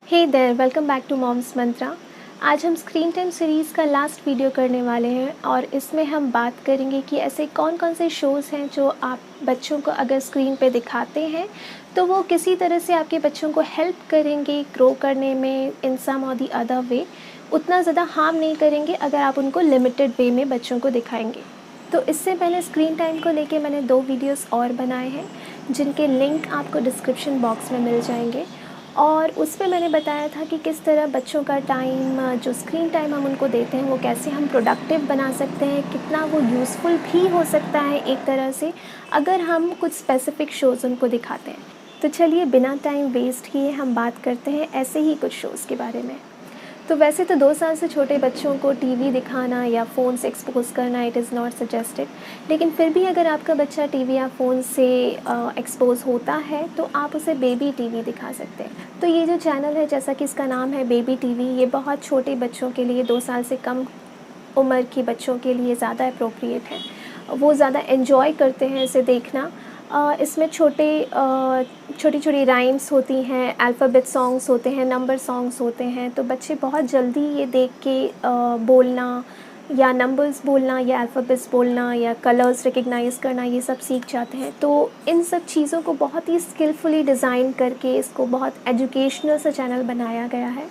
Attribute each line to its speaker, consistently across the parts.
Speaker 1: Hey there, welcome back to Mom's Mantra. आज हम screen time series का लास्ट वीडियो करने वाले हैं और इसमें हम बात करेंगे कि ऐसे कौन कौन से शोज़ हैं जो आप बच्चों को अगर स्क्रीन पे दिखाते हैं तो वो किसी तरह से आपके बच्चों को हेल्प करेंगे ग्रो करने में इन सम और दी अदर वे, उतना ज़्यादा हार्म नहीं करेंगे अगर आप उनको लिमिटेड वे में बच्चों को दिखाएंगे। तो इससे पहले स्क्रीन टाइम को लेके मैंने 2 वीडियोस और बनाए हैं जिनके लिंक आपको डिस्क्रिप्शन बॉक्स में मिल जाएंगे और उसमें मैंने बताया था कि किस तरह बच्चों का टाइम, जो स्क्रीन टाइम हम उनको देते हैं, वो कैसे हम प्रोडक्टिव बना सकते हैं, कितना वो यूज़फुल भी हो सकता है एक तरह से अगर हम कुछ स्पेसिफिक शोज़ उनको दिखाते हैं। तो चलिए बिना टाइम वेस्ट किए हम बात करते हैं ऐसे ही कुछ शोज़ के बारे में। तो वैसे तो 2 साल से छोटे बच्चों को टीवी दिखाना या फ़ोन से एक्सपोज़ करना इट इज़ नॉट सजेस्टेड, लेकिन फिर भी अगर आपका बच्चा टीवी या फ़ोन से एक्सपोज़ होता है तो आप उसे बेबी टीवी दिखा सकते हैं। तो ये जो चैनल है, जैसा कि इसका नाम है बेबी टीवी, ये बहुत छोटे बच्चों के लिए, 2 साल से कम उम्र के बच्चों के लिए ज़्यादा अप्रोप्रिएट है। वो ज़्यादा एन्जॉय करते हैं इसे देखना। इसमें छोटी-छोटी राइम्स होती हैं, अल्फ़ाबेट सॉन्ग्स होते हैं, नंबर सॉन्ग्स होते हैं, तो बच्चे बहुत जल्दी ये देख के बोलना या नंबर्स बोलना या अल्फ़ाबेट्स बोलना या कलर्स रिकग्नाइज़ करना, ये सब सीख जाते हैं। तो इन सब चीज़ों को बहुत ही स्किलफुली डिज़ाइन करके इसको बहुत एजुकेशनल सा चैनल बनाया गया है।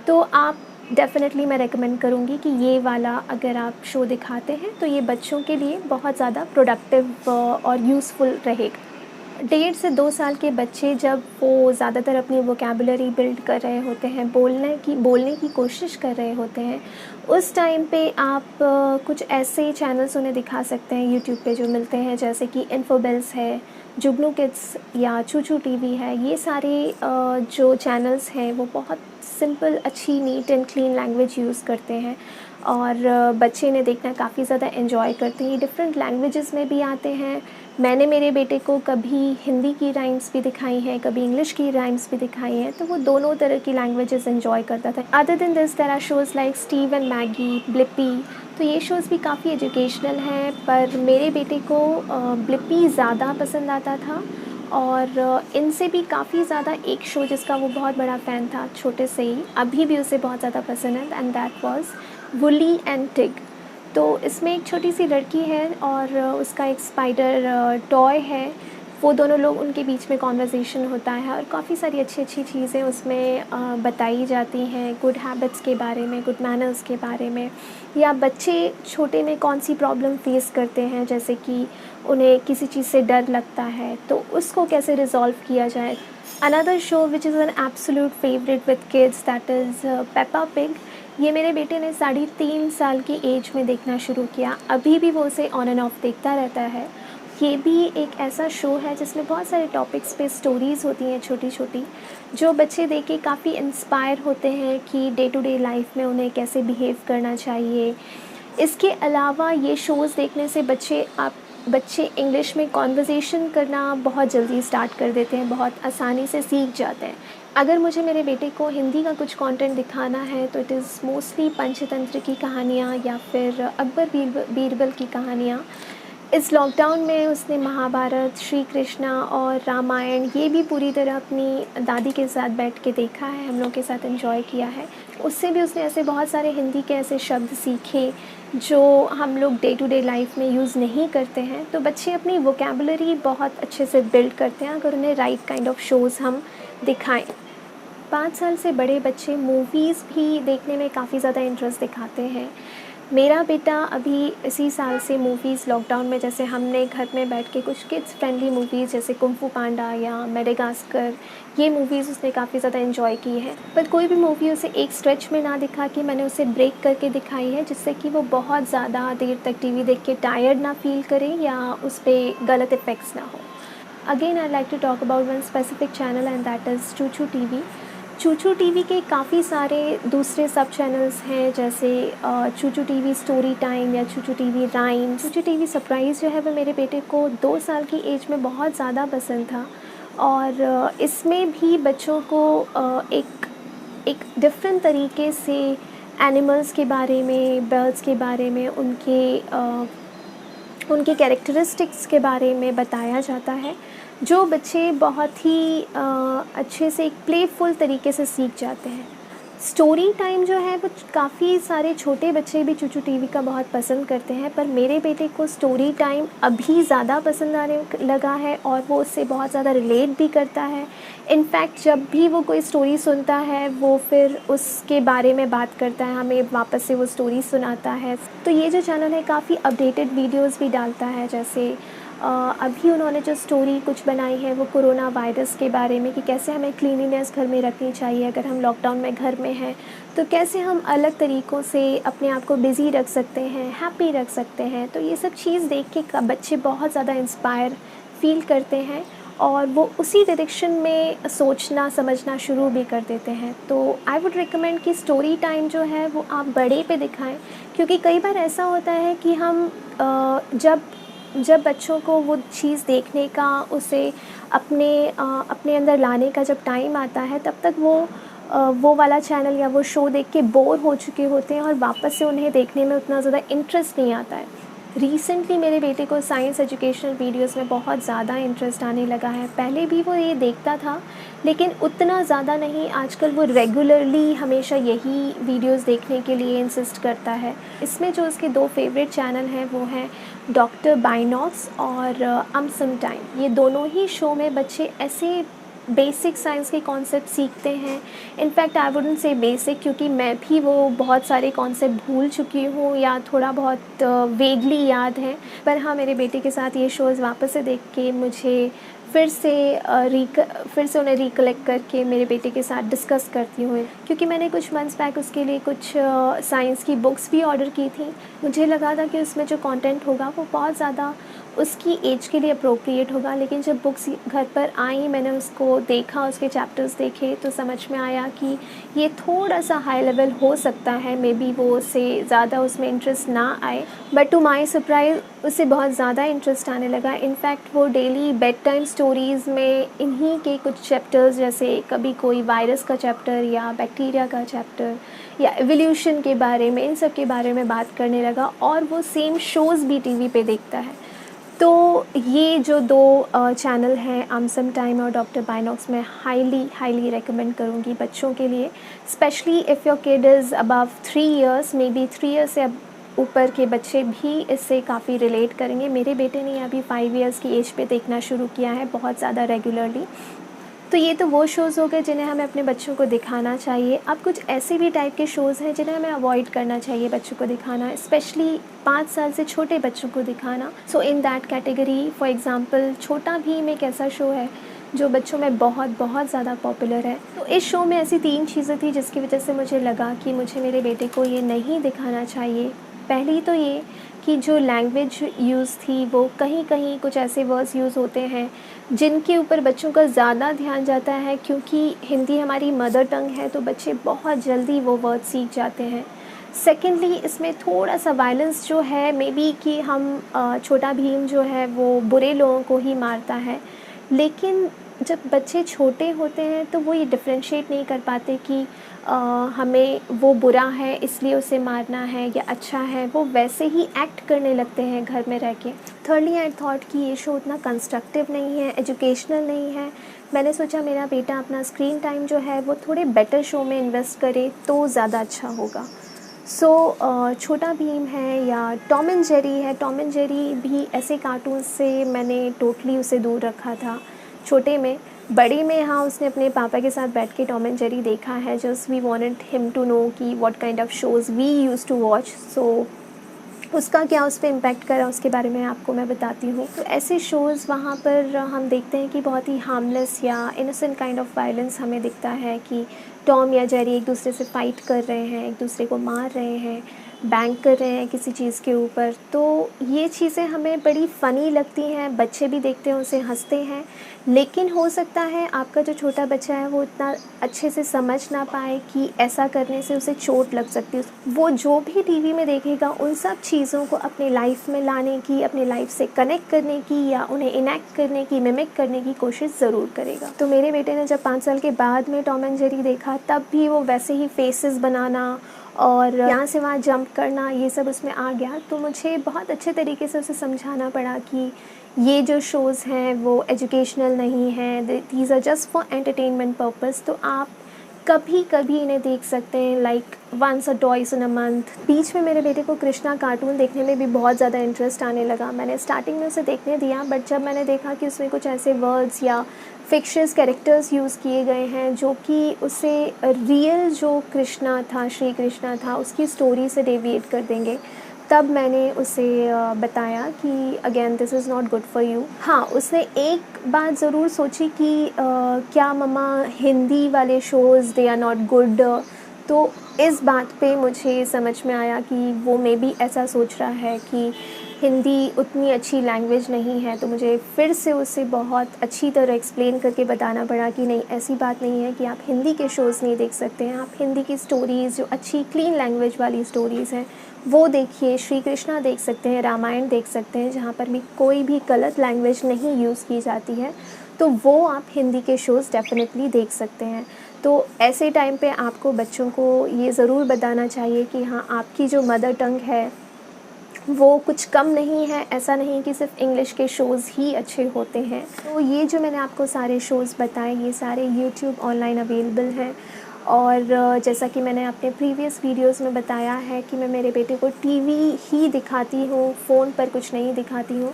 Speaker 1: तो आप डेफ़िनेटली मैं रेकमेंड करूँगी कि ये वाला अगर आप शो दिखाते हैं तो ये बच्चों के लिए बहुत ज़्यादा प्रोडक्टिव और यूज़फुल रहेगा। 1.5 से 2 साल के बच्चे जब वो ज़्यादातर अपनी वोकैबुलरी बिल्ड कर रहे होते हैं, बोलने की कोशिश कर रहे होते हैं, उस टाइम पे आप कुछ ऐसे चैनल्स उन्हें दिखा सकते हैं यूट्यूब पे जो मिलते हैं, जैसे कि इन्फोबेल्स है, जुगनू किड्स या चूचू टीवी है। ये सारे जो चैनल्स हैं वो बहुत सिंपल, अच्छी, neat and clean language use करते हैं और बच्चे इन्हें देखना काफ़ी ज़्यादा एन्जॉय करते हैं। ये डिफरेंट लैंग्वेजेस में भी आते हैं। मैंने मेरे बेटे को कभी हिंदी की राइम्स भी दिखाई हैं, कभी इंग्लिश की राइम्स भी दिखाई हैं, तो वो दोनों तरह की लैंग्वेजेस एन्जॉय करता था। Other than this there are shows like Steve and Maggie, Blippi. तो ये शोज़ भी काफ़ी एजुकेशनल हैं, पर मेरे बेटे को ब्लिपी ज़्यादा पसंद आता था और इनसे भी काफ़ी ज़्यादा एक शो जिसका वो बहुत बड़ा फ़ैन था छोटे से ही, अभी भी उसे बहुत ज़्यादा पसंद है, and that was woolly and TIG. तो इसमें एक छोटी सी लड़की है और उसका एक स्पाइडर टॉय है। वो दोनों लोग, उनके बीच में कॉन्वर्सेशन होता है और काफ़ी सारी अच्छी चीज़ें उसमें बताई जाती हैं, गुड हैबिट्स के बारे में, गुड मैनर्स के बारे में, या बच्चे छोटे में कौन सी प्रॉब्लम फेस करते हैं, जैसे कि उन्हें किसी चीज़ से डर लगता है तो उसको कैसे रिजॉल्व किया जाए। Another show which is an absolute favourite with kids, that is Peppa pig. ये मेरे बेटे ने 3.5 साल की एज में देखना शुरू किया, अभी भी वो उसे ऑन एंड ऑफ देखता रहता है। ये भी एक ऐसा शो है जिसमें बहुत सारे टॉपिक्स पे स्टोरीज़ होती हैं छोटी-छोटी, जो बच्चे देख के काफ़ी इंस्पायर होते हैं कि डे टू डे लाइफ में उन्हें कैसे बिहेव करना चाहिए। इसके अलावा ये शोज़ देखने से बच्चे इंग्लिश में कॉन्वर्सेशन करना बहुत जल्दी स्टार्ट कर देते हैं, बहुत आसानी से सीख जाते हैं। अगर मुझे मेरे बेटे को हिंदी का कुछ कंटेंट दिखाना है तो इट इज़ मोस्टली पंचतंत्र की कहानियाँ या फिर अकबर बीरबल की कहानियाँ। इस लॉकडाउन में उसने महाभारत, श्री कृष्णा और रामायण ये भी पूरी तरह अपनी दादी के साथ बैठ के देखा है, हम लोग के साथ एंजॉय किया है। उससे भी उसने ऐसे बहुत सारे हिंदी के ऐसे शब्द सीखे जो हम लोग डे टू डे लाइफ में यूज़ नहीं करते हैं। तो बच्चे अपनी वोकैबुलरी बहुत अच्छे से बिल्ड करते हैं अगर उन्हें राइट काइंड ऑफ शोज़ हम दिखाएं। 5 साल से बड़े बच्चे मूवीज़ भी देखने में काफ़ी ज़्यादा इंटरेस्ट दिखाते हैं। मेरा बेटा अभी इसी साल से मूवीज़, लॉकडाउन में जैसे हमने घर में बैठ के कुछ किड्स फ्रेंडली मूवीज़ जैसे कुंग फू पांडा या मेडागास्कर, ये मूवीज़ उसने काफ़ी ज़्यादा एंजॉय की है। पर कोई भी मूवी उसे एक स्ट्रेच में ना दिखा के मैंने उसे ब्रेक करके दिखाई है, जिससे कि वो बहुत ज़्यादा देर तक टीवी देख के टायर्ड ना फील करे या उस पर गलत इफ़ेक्ट्स ना हो। Again I like to talk about one specific channel and that is ChuChu TV. ChuChu TV के काफ़ी सारे दूसरे सब चैनल्स हैं, जैसे चूचू टीवी स्टोरी टाइम या चूचू टीवी राइम। चूचू टीवी सरप्राइज़ जो है वो मेरे बेटे को 2 साल की एज में बहुत ज़्यादा पसंद था और इसमें भी बच्चों को एक डिफरेंट तरीके से एनिमल्स के बारे में, बर्ड्स के बारे में, उनके कैरेक्टरिस्टिक्स के बारे में बताया जाता है। जो बच्चे बहुत ही अच्छे से एक प्लेफुल तरीके से सीख जाते हैं। स्टोरी टाइम जो है वो काफ़ी सारे छोटे बच्चे भी चूचू टीवी का बहुत पसंद करते हैं, पर मेरे बेटे को स्टोरी टाइम अभी ज़्यादा पसंद आने लगा है और वो उससे बहुत ज़्यादा रिलेट भी करता है। इनफैक्ट जब भी वो कोई स्टोरी सुनता है वो फिर उसके बारे में बात करता है, हमें वापस से वो स्टोरी सुनाता है। तो ये जो चैनल है काफ़ी अपडेटेड वीडियोज़ भी डालता है। जैसे अभी उन्होंने जो स्टोरी कुछ बनाई है वो कोरोना वायरस के बारे में, कि कैसे हमें क्लीनिनेस घर में रखनी चाहिए अगर हम लॉकडाउन में घर में हैं, तो कैसे हम अलग तरीक़ों से अपने आप को बिज़ी रख सकते हैं, हैप्पी रख सकते हैं। तो ये सब चीज़ देख के बच्चे बहुत ज़्यादा इंस्पायर फ़ील करते हैं और वो उसी डायरेक्शन में सोचना समझना शुरू भी कर देते हैं। तो आई वुड रिकमेंड कि स्टोरी टाइम जो है वो आप बड़े पे दिखाएं, क्योंकि कई बार ऐसा होता है कि हम जब बच्चों को वो चीज़ देखने का, उसे अपने अंदर लाने का जब टाइम आता है, तब तक वो वाला चैनल या वो शो देख के बोर हो चुके होते हैं और वापस से उन्हें देखने में उतना ज़्यादा इंटरेस्ट नहीं आता है। रिसेंटली मेरे बेटे को साइंस एजुकेशनल वीडियोस में बहुत ज़्यादा इंटरेस्ट आने लगा है। पहले भी वो ये देखता था, लेकिन उतना ज़्यादा नहीं। आजकल वो रेगुलरली हमेशा यही वीडियोस देखने के लिए इंसिस्ट करता है। इसमें जो उसके 2 फेवरेट चैनल हैं वो हैं डॉक्टर बाइनॉक्स और अमसम टाइम। ये दोनों ही शो में बच्चे ऐसे बेसिक साइंस के कॉन्सेप्ट सीखते हैं। In fact I wouldn't say basic, क्योंकि मैं भी वो बहुत सारे कॉन्सेप्ट भूल चुकी हूँ या थोड़ा बहुत वेगली याद है। पर हाँ, मेरे बेटे के साथ ये शोज़ वापस से देख के मुझे फिर से उन्हें रिकलेक्ट करके मेरे बेटे के साथ डिस्कस करती हूँ, क्योंकि मैंने कुछ मंथ्स बैक उसके लिए कुछ साइंस की बुक्स भी ऑर्डर की थी। मुझे लगा था कि उसमें जो कंटेंट होगा वो बहुत ज़्यादा उसकी एज के लिए अप्रोप्रिएट होगा, लेकिन जब बुक्स घर पर आई, मैंने उसको देखा, उसके चैप्टर्स देखे, तो समझ में आया कि ये थोड़ा सा हाई लेवल हो सकता है। मे बी वो उससे ज़्यादा उसमें इंटरेस्ट ना आए, बट टू माई सरप्राइज़ उसे बहुत ज़्यादा इंटरेस्ट आने लगा। इनफैक्ट वो डेली बेड टाइम स्टोरीज़ में इन्हीं के कुछ चैप्टर्स, जैसे कभी कोई वायरस का चैप्टर या बैक्टीरिया का चैप्टर या एवोल्यूशन के बारे में, इन सब के बारे में बात करने लगा, और वो सेम शोज़ भी टीवी पे देखता है। तो ये जो 2 चैनल हैं, अमसम टाइम और डॉक्टर बाइनॉक्स, मैं हाईली रेकमेंड करूँगी बच्चों के लिए, specially if your kid is above 3 years. May be 3 years से अब ऊपर के बच्चे भी इससे काफ़ी रिलेट करेंगे। मेरे बेटे ने अभी 5 इयर्स की एज पे देखना शुरू किया है बहुत ज़्यादा रेगुलरली। तो ये तो वो शोज़ हो गए जिन्हें हमें अपने बच्चों को दिखाना चाहिए। अब कुछ ऐसे भी टाइप के शोज़ हैं जिन्हें हमें अवॉइड करना चाहिए बच्चों को दिखाना, स्पेशली 5 साल से छोटे बच्चों को दिखाना। So in that category, for example, Chhota Bheem एक ऐसा शो है जो बच्चों में बहुत ज़्यादा पॉपुलर है। तो इस शो में ऐसी 3 चीज़ें थी जिसकी वजह से मुझे लगा कि मुझे मेरे बेटे को ये नहीं दिखाना चाहिए। पहली तो ये कि जो लैंग्वेज यूज़ थी वो कहीं कुछ ऐसे वर्ड्स यूज़ होते हैं जिनके ऊपर बच्चों का ज़्यादा ध्यान जाता है, क्योंकि हिंदी हमारी मदर टंग है, तो बच्चे बहुत जल्दी वो वर्ड सीख जाते हैं। सेकेंडली, इसमें थोड़ा सा वायलेंस जो है, मे बी कि छोटा भीम जो है वो बुरे लोगों को ही मारता है, लेकिन जब बच्चे छोटे होते हैं तो वो ये डिफ्रेंशिएट नहीं कर पाते कि हमें वो बुरा है इसलिए उसे मारना है या अच्छा है। वो वैसे ही एक्ट करने लगते हैं घर में रह के। थर्डली, आई थॉट कि ये शो उतना कंस्ट्रक्टिव नहीं है, एजुकेशनल नहीं है। मैंने सोचा मेरा बेटा अपना स्क्रीन टाइम जो है वो थोड़े बेटर शो में इन्वेस्ट करे तो ज़्यादा अच्छा होगा। छोटा भीम है या टॉम एंड जेरी है। टॉम एंड जेरी भी ऐसे कार्टून से मैंने टोटली उसे दूर रखा था छोटे में। बड़े में हाँ, उसने अपने पापा के साथ बैठ के टॉम एंड जेरी देखा है। Just we wanted him to know कि what kind of shows we used to watch. So उसका क्या उस पर इम्पैक्ट करा उसके बारे में आपको मैं बताती हूँ। तो ऐसे शोज़ वहाँ पर हम देखते हैं कि बहुत ही हार्मलेस या इनोसेंट काइंड ऑफ वायलेंस हमें दिखता है, कि टॉम या जेरी एक दूसरे से फ़ाइट कर रहे हैं, एक दूसरे को मार रहे हैं, बैंग कर रहे हैं किसी चीज़ के ऊपर। तो ये चीज़ें हमें बड़ी फ़नी लगती हैं, बच्चे भी देखते हैं, उसे हंसते हैं। लेकिन हो सकता है आपका जो छोटा बच्चा है वो इतना अच्छे से समझ ना पाए कि ऐसा करने से उसे चोट लग सकती है। वो जो भी टीवी में देखेगा उन सब चीज़ों को अपनी लाइफ में लाने की, अपनी लाइफ से कनेक्ट करने की या उन्हें इनेक्ट करने की, मिमिक करने की कोशिश ज़रूर करेगा। तो मेरे बेटे ने जब 5 साल के बाद में टॉम एंड जेरी देखा, तब भी वो वैसे ही फेसेस बनाना और यहाँ से वहाँ जंप करना, ये सब उसमें आ गया। तो मुझे बहुत अच्छे तरीके से उसे समझाना पड़ा कि ये जो शोज़ हैं वो एजुकेशनल नहीं हैं, these are just for entertainment purpose. तो आप कभी कभी इन्हें देख सकते हैं, लाइक वंस और ट्वाइस इन अ मंथ। बीच में मेरे बेटे को कृष्णा कार्टून देखने में भी बहुत ज़्यादा इंटरेस्ट आने लगा। मैंने स्टार्टिंग में उसे देखने दिया, बट जब मैंने देखा कि उसमें कुछ ऐसे वर्ड्स या फिक्शंस कैरेक्टर्स यूज़ किए गए हैं जो कि उसे रियल जो कृष्णा था, श्री कृष्णा था, उसकी स्टोरी से डेविएट कर देंगे, तब मैंने उसे बताया कि again this is not good for you. हाँ, उसने एक बात ज़रूर सोची कि क्या मम्मा हिंदी वाले shows they are not good. तो इस बात पे मुझे समझ में आया कि वो मे बी ऐसा सोच रहा है कि हिंदी उतनी अच्छी लैंग्वेज नहीं है। तो मुझे फिर से उसे बहुत अच्छी तरह एक्सप्लेन करके बताना पड़ा कि नहीं, ऐसी बात नहीं है कि आप हिंदी के शोज़ नहीं देख सकते हैं। आप हिंदी की स्टोरीज़, जो अच्छी क्लीन लैंग्वेज वाली स्टोरीज़ हैं, वो देखिए। श्री कृष्णा देख सकते हैं, रामायण देख सकते हैं, जहाँ पर भी कोई भी गलत लैंग्वेज नहीं यूज़ की जाती है। तो वो आप हिंदी के शोज़ डेफ़िनेटली देख सकते हैं। तो ऐसे टाइम पे आपको बच्चों को ये ज़रूर बताना चाहिए कि हाँ, आपकी जो मदर टंग है वो कुछ कम नहीं है। ऐसा नहीं कि सिर्फ इंग्लिश के शोज़ ही अच्छे होते हैं। तो ये जो मैंने आपको सारे शोज़ बताए, ये सारे यूट्यूब ऑनलाइन अवेलेबल हैं। और जैसा कि मैंने अपने प्रीवियस वीडियोस में बताया है कि मैं मेरे बेटे को टीवी ही दिखाती हूँ, फ़ोन पर कुछ नहीं दिखाती हूँ।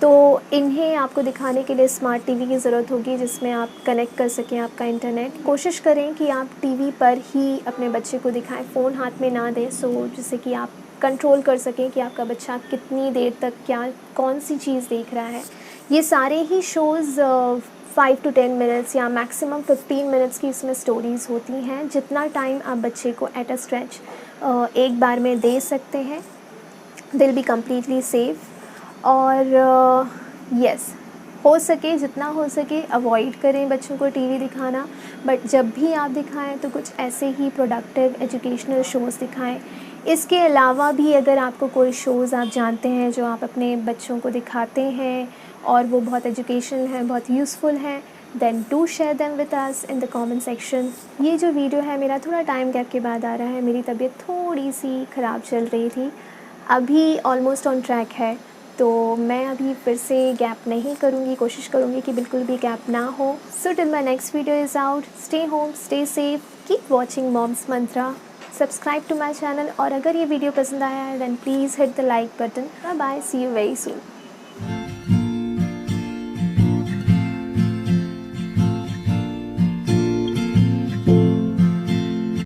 Speaker 1: तो इन्हें आपको दिखाने के लिए स्मार्ट टीवी की ज़रूरत होगी, जिसमें आप कनेक्ट कर सकें आपका इंटरनेट। कोशिश करें कि आप टीवी पर ही अपने बच्चे को दिखाएं, फ़ोन हाथ में ना दें, सो जिससे कि आप कंट्रोल कर सकें कि आपका बच्चा कितनी देर तक क्या कौन सी चीज़ देख रहा है। ये सारे ही शोज़ 5 to 10 मिनट्स या मैक्सिमम 15 मिनट्स की इसमें स्टोरीज़ होती हैं। जितना टाइम आप बच्चे को एट अ स्ट्रेच एक बार में दे सकते हैं, they will be completely safe. और यस, हो सके जितना हो सके अवॉइड करें बच्चों को टीवी दिखाना। बट जब भी आप दिखाएं तो कुछ ऐसे ही प्रोडक्टिव एजुकेशनल शोज़ दिखाएं। इसके अलावा भी अगर आपको कोई शोज़ आप जानते हैं जो आप अपने बच्चों को दिखाते हैं और वो बहुत एजुकेशनल हैं, बहुत यूज़फुल हैं, then do share them with us in the comment section. ये जो वीडियो है मेरा थोड़ा टाइम गैप के बाद आ रहा है। मेरी तबीयत थोड़ी सी ख़राब चल रही थी, अभी ऑलमोस्ट ऑन ट्रैक है। तो मैं अभी फिर से गैप नहीं करूँगी, कोशिश करूँगी कि बिल्कुल भी गैप ना हो। So till my next video is out, stay home, stay safe, keep watching Moms Mantra, subscribe to my channel. और अगर ये वीडियो पसंद आया है then please hit the like button. Bye bye, see you very soon.